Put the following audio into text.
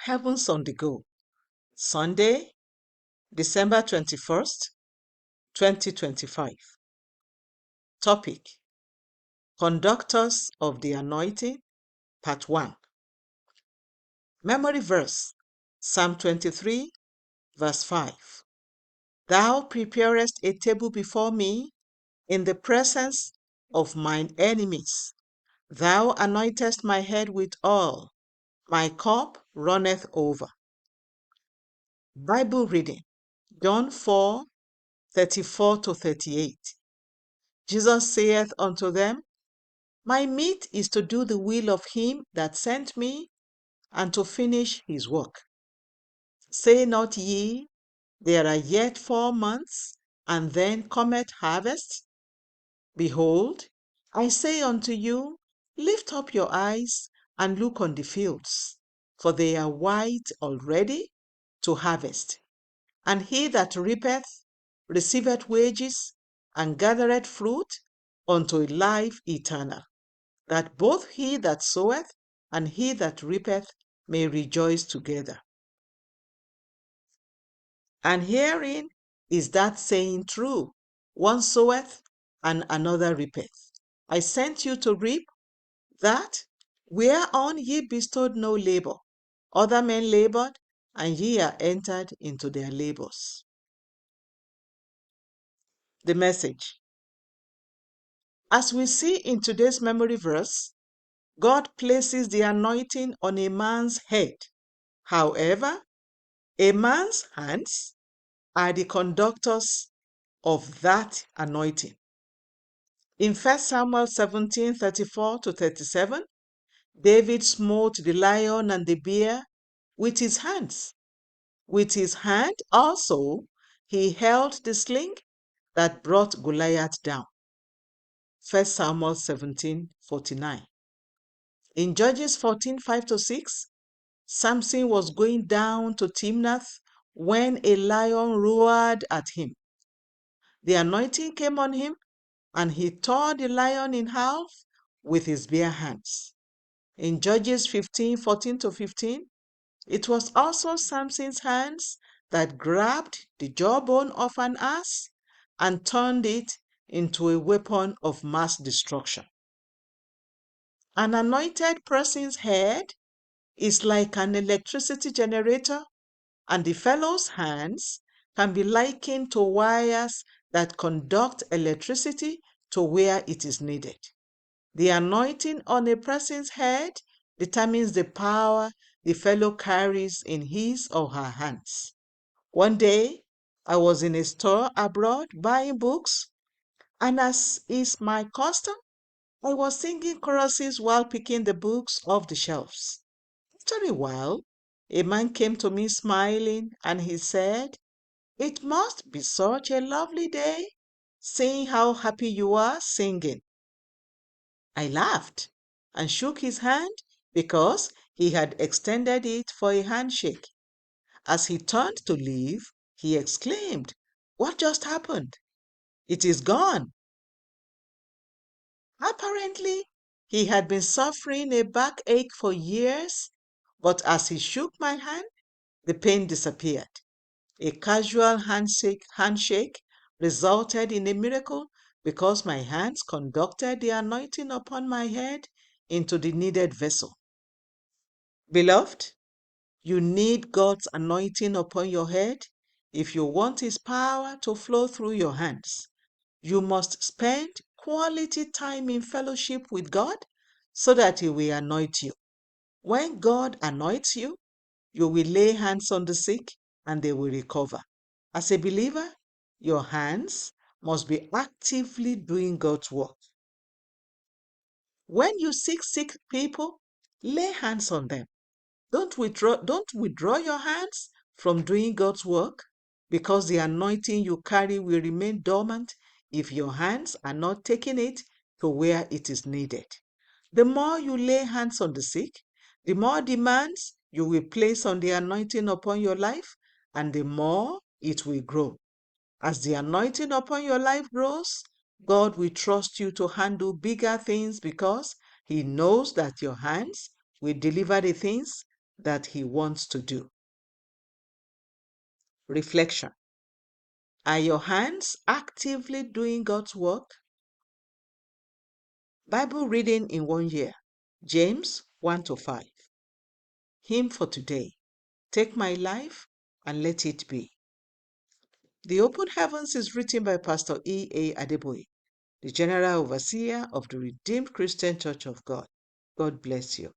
Heavens on the Go, Sunday, December 21st, 2025. Topic: Conductors of the Anointing, Part 1. Memory verse: Psalm 23, verse 5. Thou preparest a table before me in the presence of mine enemies. Thou anointest my head with oil, my cup runneth over. Bible reading: John 4:34-38. Jesus saith unto them, My meat is to do the will of him that sent me, and to finish his work. Say not ye, There are yet 4 months, and then cometh harvest? Behold, I say unto you, Lift up your eyes, and look on the fields, for they are white already to harvest. And he that reapeth receiveth wages, and gathereth fruit unto life eternal, that both he that soweth and he that reapeth may rejoice together. And herein is that saying true, one soweth and another reapeth. I sent you to reap that whereon ye bestowed no labor. Other men labored, and ye are entered into their labors. The message. As we see in today's memory verse, God places the anointing on a man's head. However, a man's hands are the conductors of that anointing. In 1 Samuel 17:34-37, David smote the lion and the bear with his hands. With his hand also he held the sling that brought Goliath down. 1 Samuel 17:49. In Judges 14:5-6, Samson was going down to Timnath when a lion roared at him. The anointing came on him, and he tore the lion in half with his bare hands. In Judges 15:14-15, it was also Samson's hands that grabbed the jawbone of an ass and turned it into a weapon of mass destruction. An anointed person's head is like an electricity generator, and the fellow's hands can be likened to wires that conduct electricity to where it is needed. The anointing on a person's head determines the power the fellow carries in his or her hands. One day, I was in a store abroad buying books, and as is my custom, I was singing choruses while picking the books off the shelves. After a while, a man came to me smiling, and he said, It must be such a lovely day, seeing how happy you are singing. I laughed and shook his hand because he had extended it for a handshake. As he turned to leave, he exclaimed, What just happened? It is gone. Apparently, he had been suffering a backache for years, but as he shook my hand, the pain disappeared. A casual handshake resulted in a miracle because my hands conducted the anointing upon my head into the needed vessel. Beloved, you need God's anointing upon your head if you want His power to flow through your hands. You must spend quality time in fellowship with God so that He will anoint you. When God anoints you, you will lay hands on the sick and they will recover. As a believer, your hands must be actively doing God's work. When you see sick people, lay hands on them. Don't withdraw your hands from doing God's work, because the anointing you carry will remain dormant if your hands are not taking it to where it is needed. The more you lay hands on the sick, the more demands you will place on the anointing upon your life, and the more it will grow. As the anointing upon your life grows, God will trust you to handle bigger things because He knows that your hands will deliver the things that He wants to do. Reflection. Are your hands actively doing God's work? Bible reading in 1 year. James 1-5. Hymn for today. Take my life and let it be. The Open Heavens is written by Pastor E.A. Adeboye, the General Overseer of the Redeemed Christian Church of God. God bless you.